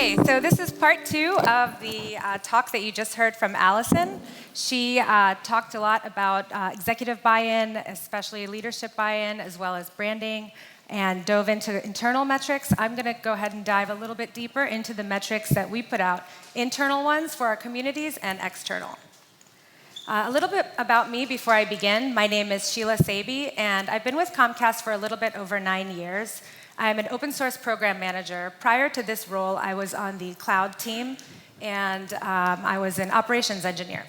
Okay, so this is part two of the talk that you just heard from Allison. She talked a lot about executive buy-in, especially leadership buy-in, as well as branding, and dove into internal metrics. I'm going to go ahead and dive a little bit deeper into the metrics that we put out, internal ones for our communities and external. A little bit about me before I begin. My name is Shilla Saebi, and I've been with Comcast for a little bit over 9 years. I'm an open source program manager. Prior to this role, I was on the cloud team, and I was an operations engineer.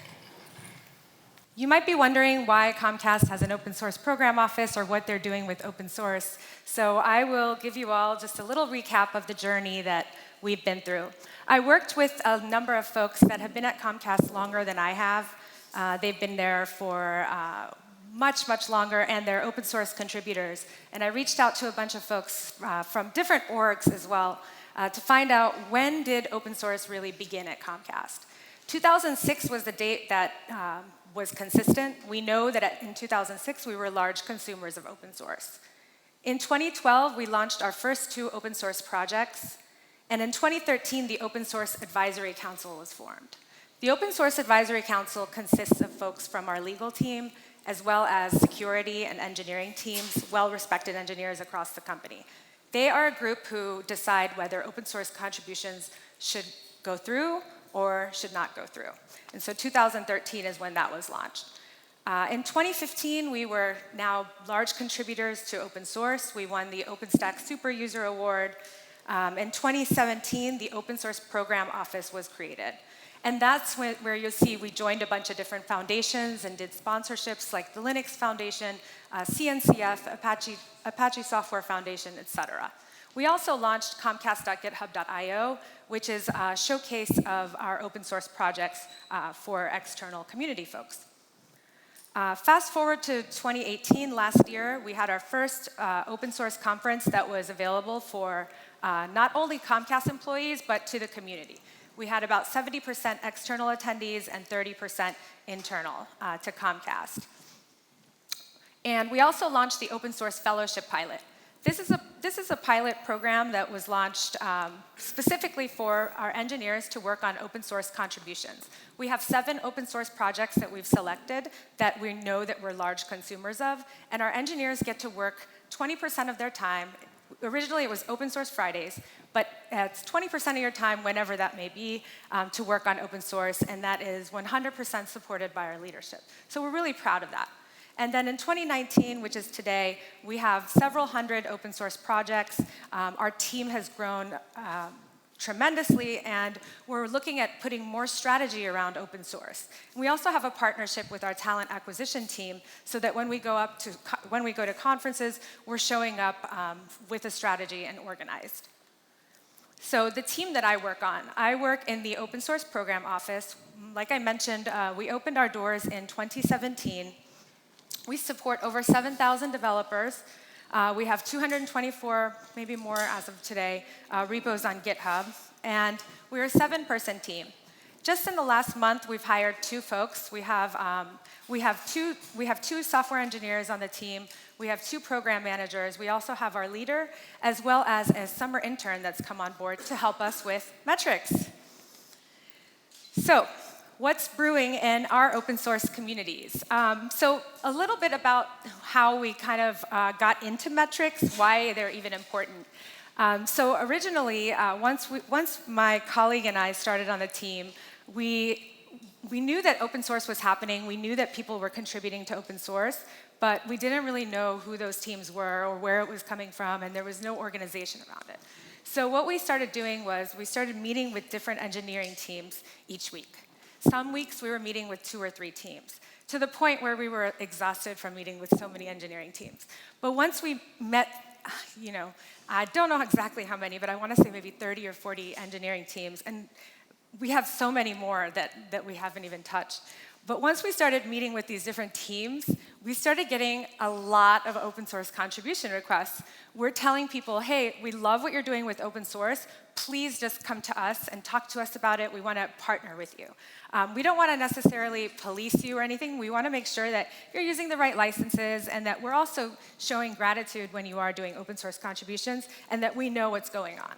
You might be wondering why Comcast has an open source program office or what they're doing with open source. So I will give you all just a little recap of the journey that we've been through. I worked with a number of folks that have been at Comcast longer than I have. They've been there for much, much longer, and they're open source contributors. And I reached out to a bunch of folks from different orgs as well to find out when did open source really begin at Comcast. 2006 was the date that was consistent. We know that in 2006 we were large consumers of open source. In 2012, we launched our first 2 open source projects. And in 2013, the Open Source Advisory Council was formed. The Open Source Advisory Council consists of folks from our legal team, as well as security and engineering teams, well-respected engineers across the company. They are a group who decide whether open source contributions should go through or should not go through. And so 2013 is when that was launched. In 2015, we were now large contributors to open source. We won the OpenStack Super User Award. In 2017, the Open Source Program Office was created. And that's where you'll see we joined a bunch of different foundations and did sponsorships like the Linux Foundation, CNCF, Apache Software Foundation, et cetera. We also launched Comcast.github.io, which is a showcase of our open source projects for external community folks. Fast forward to 2018, last year, we had our first open source conference that was available for not only Comcast employees, but to the community. We had about 70% external attendees and 30% internal to Comcast. And we also launched the Open Source Fellowship Pilot. This is a pilot program that was launched specifically for our engineers to work on open source contributions. We have 7 open source projects that we've selected that we know that we're large consumers of, and our engineers get to work 20% of their time. Originally, it was Open Source Fridays, but it's 20% of your time, whenever that may be, to work on open source, and that is 100% supported by our leadership. So we're really proud of that. And then in 2019, which is today, we have several hundred open source projects. Our team has grown tremendously, and we're looking at putting more strategy around open source. We also have a partnership with our talent acquisition team so that when we go to conferences, we're showing up with a strategy and organized. So the team that I work in the Open Source Program Office. Like I mentioned, we opened our doors in 2017. We support over 7,000 developers. We have 224, maybe more as of today, repos on GitHub, and we're a 7-person team. Just in the last month, we've hired 2 folks. We have 2 software engineers on the team. We have 2 program managers. We also have our leader, as well as a summer intern that's come on board to help us with metrics. So, what's brewing in our open source communities? So a little bit about how we kind of got into metrics, why they're even important. So originally, once my colleague and I started on the team, we knew that open source was happening. We knew that people were contributing to open source, but we didn't really know who those teams were or where it was coming from, and there was no organization around it. So what we started doing was we started meeting with different engineering teams each week. Some weeks we were meeting with 2 or 3 teams, to the point where we were exhausted from meeting with so many engineering teams. But once we met, I don't know exactly how many, but I want to say maybe 30 or 40 engineering teams, and we have so many more that we haven't even touched. But once we started meeting with these different teams, we started getting a lot of open source contribution requests. We're telling people, hey, we love what you're doing with open source. Please just come to us and talk to us about it. We want to partner with you. We don't want to necessarily police you or anything. We want to make sure that you're using the right licenses and that we're also showing gratitude when you are doing open source contributions and that we know what's going on.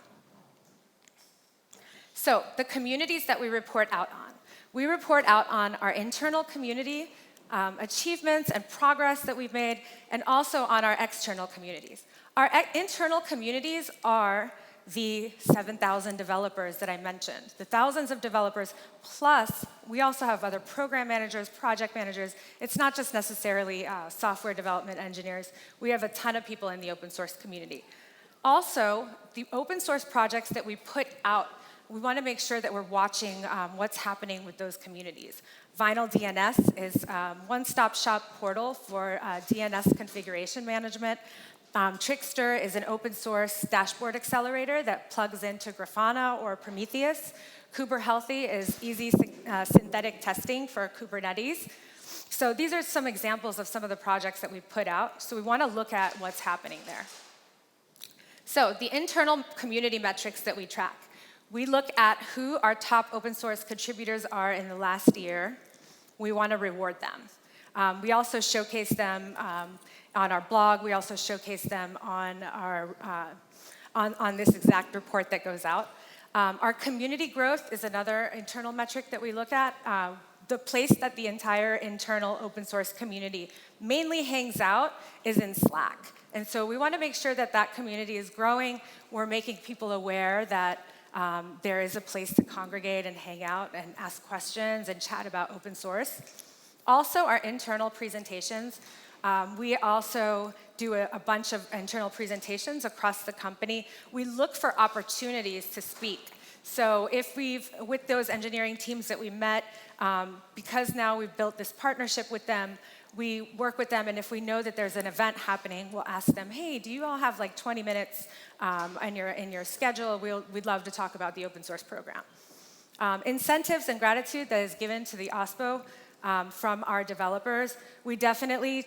So the communities that we report out on. We report out on our internal community, achievements and progress that we've made, and also on our external communities. Our internal communities are the 7,000 developers that I mentioned, the thousands of developers, plus we also have other program managers, project managers. It's not just necessarily software development engineers. We have a ton of people in the open source community. Also, the open source projects that we put out, we want to make sure that we're watching what's happening with those communities. Vinyl DNS is a one-stop shop portal for DNS configuration management. Trickster is an open source dashboard accelerator that plugs into Grafana or Prometheus. KuberHealthy is easy synthetic testing for Kubernetes. So these are some examples of some of the projects that we put out. So we want to look at what's happening there. So the internal community metrics that we track. We look at who our top open source contributors are in the last year. We want to reward them. We also showcase them on our blog. We also showcase them on our on this exact report that goes out. Our community growth is another internal metric that we look at. The place that the entire internal open source community mainly hangs out is in Slack. And so we want to make sure that that community is growing. We're making people aware that there is a place to congregate and hang out and ask questions and chat about open source. Also, our internal presentations. We also do a bunch of internal presentations across the company. We look for opportunities to speak. So if with those engineering teams that we met, because now we've built this partnership with them, we work with them, and if we know that there's an event happening, we'll ask them, hey, do you all have like 20 minutes in your schedule? We'd love to talk about the open source program. Incentives and gratitude that is given to the OSPO from our developers. We definitely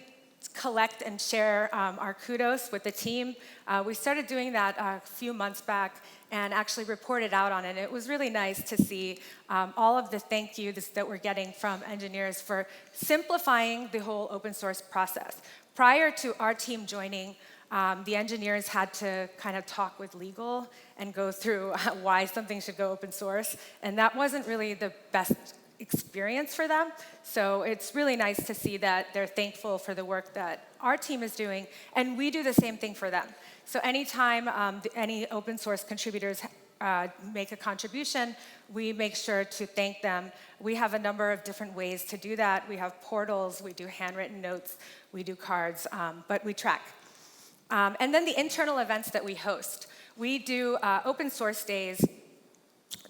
collect and share our kudos with the team. We started doing that a few months back and actually reported out on it. It was really nice to see all of the thank yous that we're getting from engineers for simplifying the whole open source process. Prior to our team joining, the engineers had to kind of talk with legal and go through why something should go open source, and that wasn't really the best experience for them. So it's really nice to see that they're thankful for the work that our team is doing, and we do the same thing for them. So anytime any open source contributors make a contribution, we make sure to thank them. We have a number of different ways to do that. We have portals, we do handwritten notes, we do cards, but we track. And then the internal events that we host. We do open source days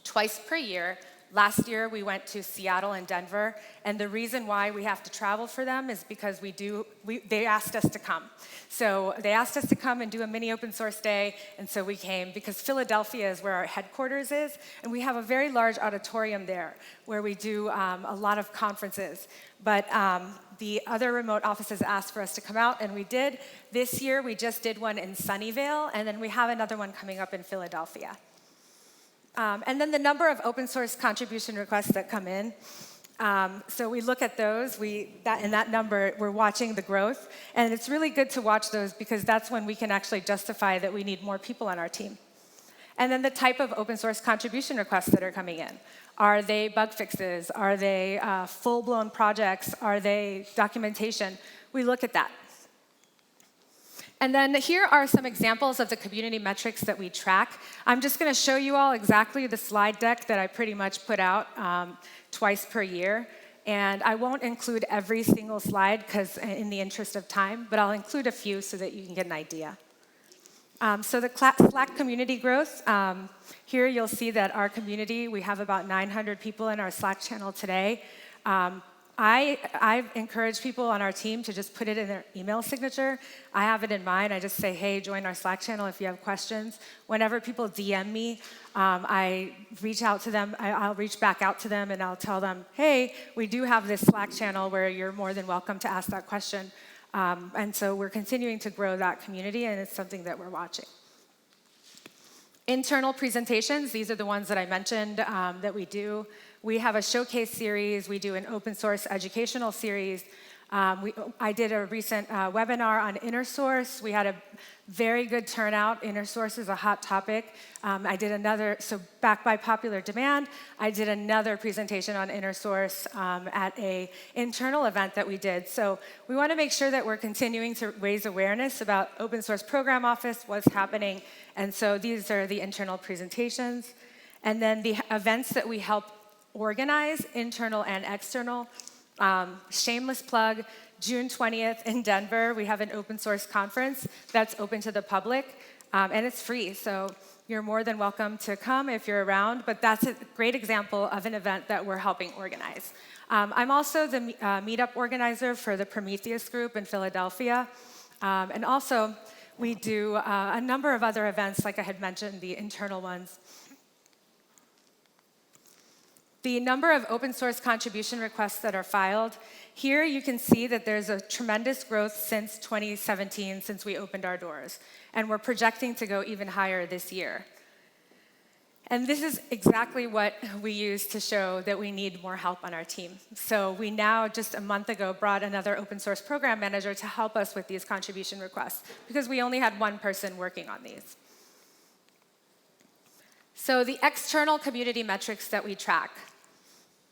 twice per year. Last year, we went to Seattle and Denver, and the reason why we have to travel for them is because they asked us to come. So they asked us to come and do a mini open source day, and so we came because Philadelphia is where our headquarters is, and we have a very large auditorium there where we do a lot of conferences. But the other remote offices asked for us to come out, and we did. This year, we just did one in Sunnyvale, and then we have another one coming up in Philadelphia. And then the number of open source contribution requests that come in. So we look at those, in that number, we're watching the growth. And it's really good to watch those because that's when we can actually justify that we need more people on our team. And then the type of open source contribution requests that are coming in. Are they bug fixes? Are they full-blown projects? Are they documentation? We look at that. And then here are some examples of the community metrics that we track. I'm just going to show you all exactly the slide deck that I pretty much put out twice per year. And I won't include every single slide because in the interest of time, but I'll include a few so that you can get an idea. So the Slack community growth, here you'll see that our community, we have about 900 people in our Slack channel today. I encourage people on our team to just put it in their email signature. I have it in mine. I just say, hey, join our Slack channel if you have questions. Whenever people DM me, I reach out to them. I'll reach back out to them and I'll tell them, hey, we do have this Slack channel where you're more than welcome to ask that question. And so we're continuing to grow that community, and it's something that we're watching. Internal presentations, these are the ones that I mentioned that we do. We have a showcase series. We do an open source educational series. I did a recent webinar on inner source. We had a very good turnout. Inner source is a hot topic. I did another, so back by popular demand, I did another presentation on inner source at an internal event that we did. So we want to make sure that we're continuing to raise awareness about Open Source Program Office, what's happening. And so these are the internal presentations. And then the events that we help organize, internal and external. Shameless plug, June 20th in Denver, we have an open source conference that's open to the public, and it's free. So you're more than welcome to come if you're around, but that's a great example of an event that we're helping organize. I'm also the meetup organizer for the Prometheus group in Philadelphia. And also, we do a number of other events, like I had mentioned, the internal ones. The number of open source contribution requests that are filed, here you can see that there's a tremendous growth since 2017, since we opened our doors. And we're projecting to go even higher this year. And this is exactly what we use to show that we need more help on our team. So we now, just a month ago, brought another open source program manager to help us with these contribution requests, because we only had one person working on these. So the external community metrics that we track.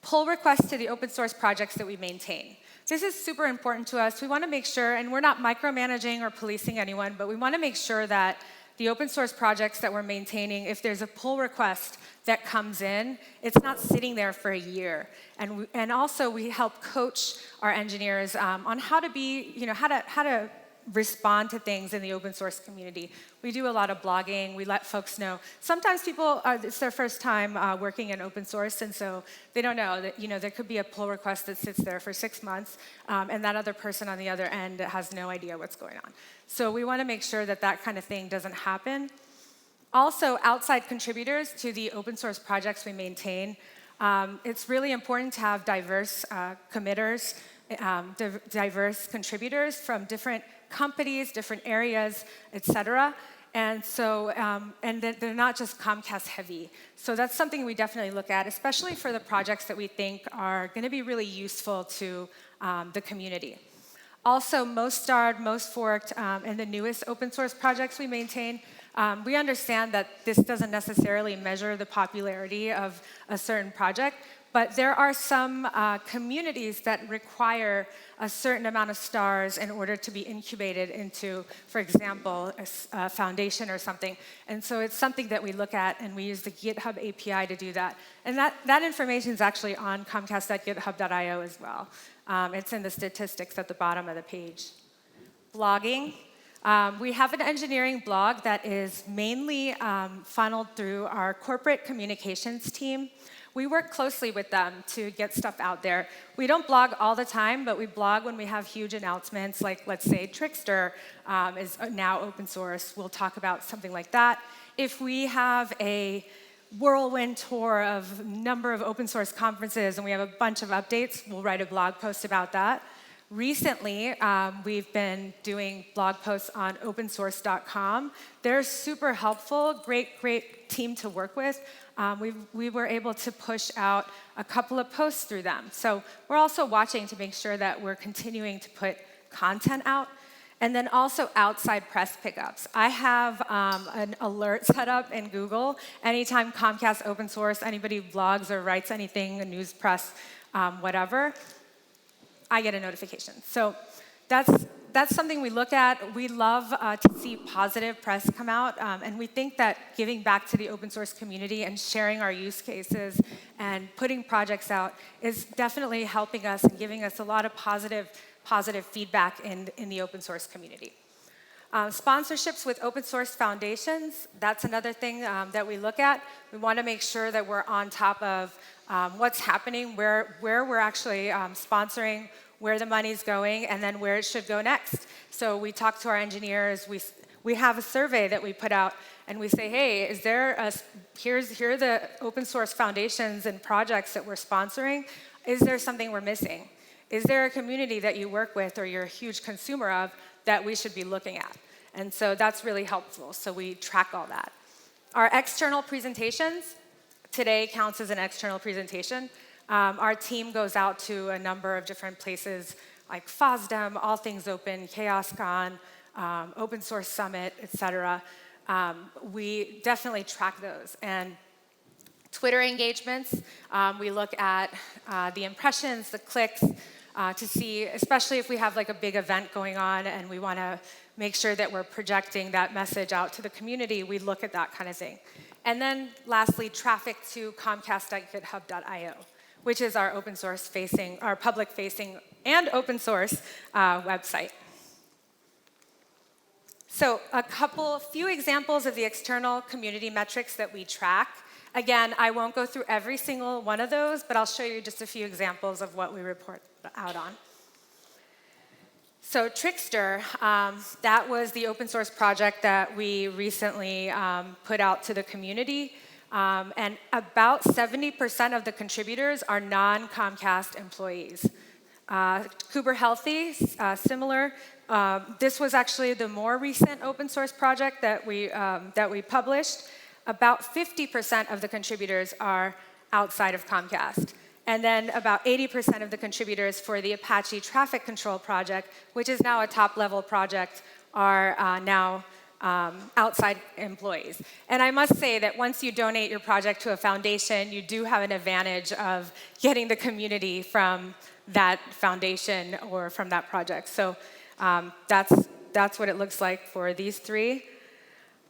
Pull requests to the open source projects that we maintain. This is super important to us. We want to make sure, and we're not micromanaging or policing anyone, but we want to make sure that the open source projects that we're maintaining, if there's a pull request that comes in, it's not sitting there for a year. And also we help coach our engineers on how to be, how to respond to things in the open source community. We do a lot of blogging. We let folks know. Sometimes people, it's their first time working in open source, and so they don't know that there could be a pull request that sits there for 6 months, and that other person on the other end has no idea what's going on. So we want to make sure that that kind of thing doesn't happen. Also, outside contributors to the open source projects we maintain. It's really important to have diverse committers, diverse contributors from different companies, different areas, et cetera. And so, and they're not just Comcast heavy. So that's something we definitely look at, especially for the projects that we think are going to be really useful to the community. Also, most starred, most forked, and the newest open source projects we maintain, we understand that this doesn't necessarily measure the popularity of a certain project, but there are some communities that require a certain amount of stars in order to be incubated into, for example, a foundation or something. And so it's something that we look at, and we use the GitHub API to do that. And that information is actually on comcast.github.io as well. It's in the statistics at the bottom of the page. Blogging. We have an engineering blog that is mainly funneled through our corporate communications team. We work closely with them to get stuff out there. We don't blog all the time, but we blog when we have huge announcements, like let's say Trickster is now open source. We'll talk about something like that. If we have a whirlwind tour of a number of open source conferences and we have a bunch of updates, we'll write a blog post about that. Recently, we've been doing blog posts on opensource.com. They're super helpful, great team to work with. We were able to push out a couple of posts through them. So we're also watching to make sure that we're continuing to put content out. And then also outside press pickups. I have an alert set up in Google. Anytime Comcast open source, anybody blogs or writes anything, a news press, whatever, I get a notification. So that's something we look at. We love to see positive press come out, and we think that giving back to the open source community and sharing our use cases and putting projects out is definitely helping us and giving us a lot of positive feedback in the open source community. Sponsorships with open source foundations, that's another thing that we look at. We want to make sure that we're on top of what's happening, where we're actually sponsoring, where the money's going, and then where it should go next. So we talk to our engineers. We have a survey that we put out, and we say, hey, here are the open source foundations and projects that we're sponsoring. Is there something we're missing? Is there a community that you work with or you're a huge consumer of that we should be looking at? And so that's really helpful. So we track all that. Our external presentations, today counts as an external presentation. Our team goes out to a number of different places like FOSDEM, All Things Open, CHAOSScon, Open Source Summit, et cetera. We definitely track those. And Twitter engagements, we look at the impressions, the clicks, to see, especially if we have like a big event going on and we want to make sure that we're projecting that message out to the community, we look at that kind of thing. And then lastly, traffic to comcast.github.io, which is our open source facing, our public facing and open source website. So a few examples of the external community metrics that we track. Again, I won't go through every single one of those, but I'll show you just a few examples of what we report out on. So Trickster, that was the open source project that we recently put out to the community. And about 70% of the contributors are non-Comcast employees. Kuber Healthy, similar. This was actually the more recent open source project that we published. About 50% of the contributors are outside of Comcast. And then about 80% of the contributors for the Apache Traffic Control project, which is now a top-level project, are now outside employees. And I must say that once you donate your project to a foundation, you do have an advantage of getting the community from that foundation or from that project. So that's what it looks like for these three.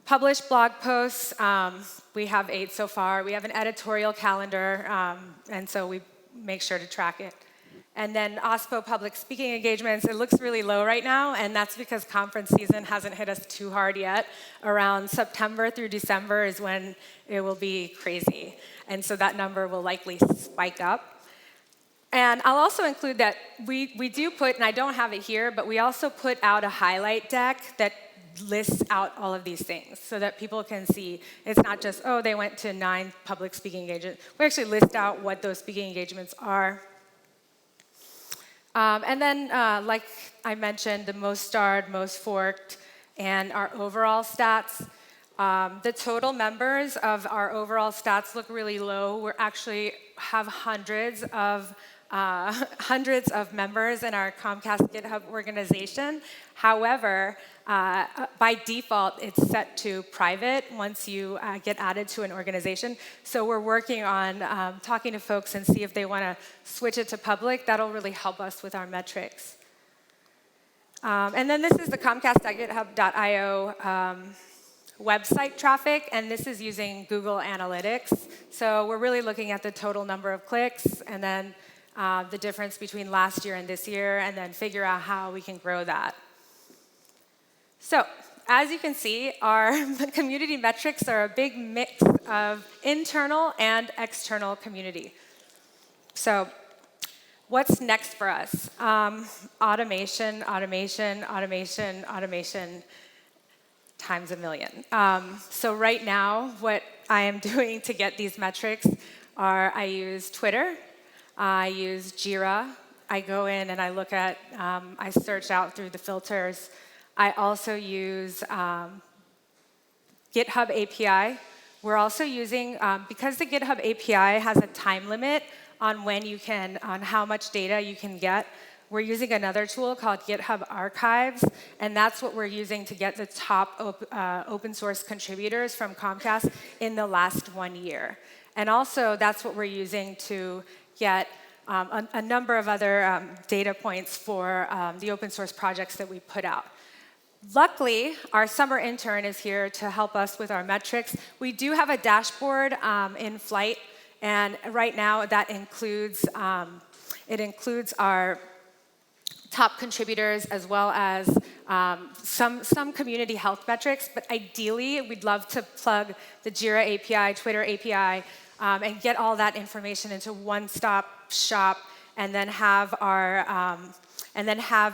Published blog posts, we have 8 so far. We have an editorial calendar, and so we make sure to track it. And then OSPO public speaking engagements, it looks really low right now, and that's because conference season hasn't hit us too hard yet. Around September through December is when it will be crazy. And so that number will likely spike up. And I'll also include that we do put, and I don't have it here, but we also put out a highlight deck that lists out all of these things so that people can see. It's not just, oh, they went to 9 public speaking engagements. We actually list out what those speaking engagements are. And then, like I mentioned, the most starred, most forked, and our overall stats. The total members of our overall stats look really low. We actually have hundreds of members in our Comcast GitHub organization. However, by default, it's set to private once you get added to an organization. So we're working on talking to folks and see if they want to switch it to public. That'll really help us with our metrics. And then this is the Comcast.github.io website traffic, and this is using Google Analytics. So we're really looking at the total number of clicks, and then the difference between last year and this year, and then figure out how we can grow that. So, as you can see, our community metrics are a big mix of internal and external community. So, what's next for us? Automation, automation, automation, automation, times a million. So right now, what I am doing to get these metrics are I use Twitter, I use Jira, I go in and I look at, I search out through the filters. I also use GitHub API. We're also using, because the GitHub API has a time limit on when you can, on how much data you can get, we're using another tool called GitHub Archives, and that's what we're using to get the top open source contributors from Comcast in the last 1 year. And also, that's what we're using to get a number of other data points for the open source projects that we put out. Luckily, our summer intern is here to help us with our metrics. We do have a dashboard in flight, and right now that includes our top contributors as well as some community health metrics. But ideally, we'd love to plug the Jira API, Twitter API, and get all that information into one-stop shop, and then have our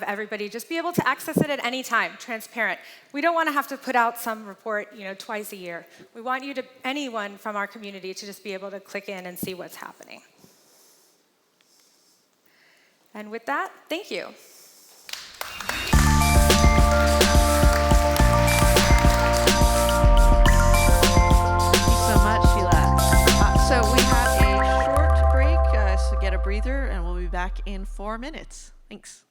everybody just be able to access it at any time, transparent. We don't want to have to put out some report, twice a year. We want anyone from our community to just be able to click in and see what's happening. And with that, thank you. Thanks so much, Shilla. So we have a short break, so get a breather, and we'll be back in 4 minutes. Thanks.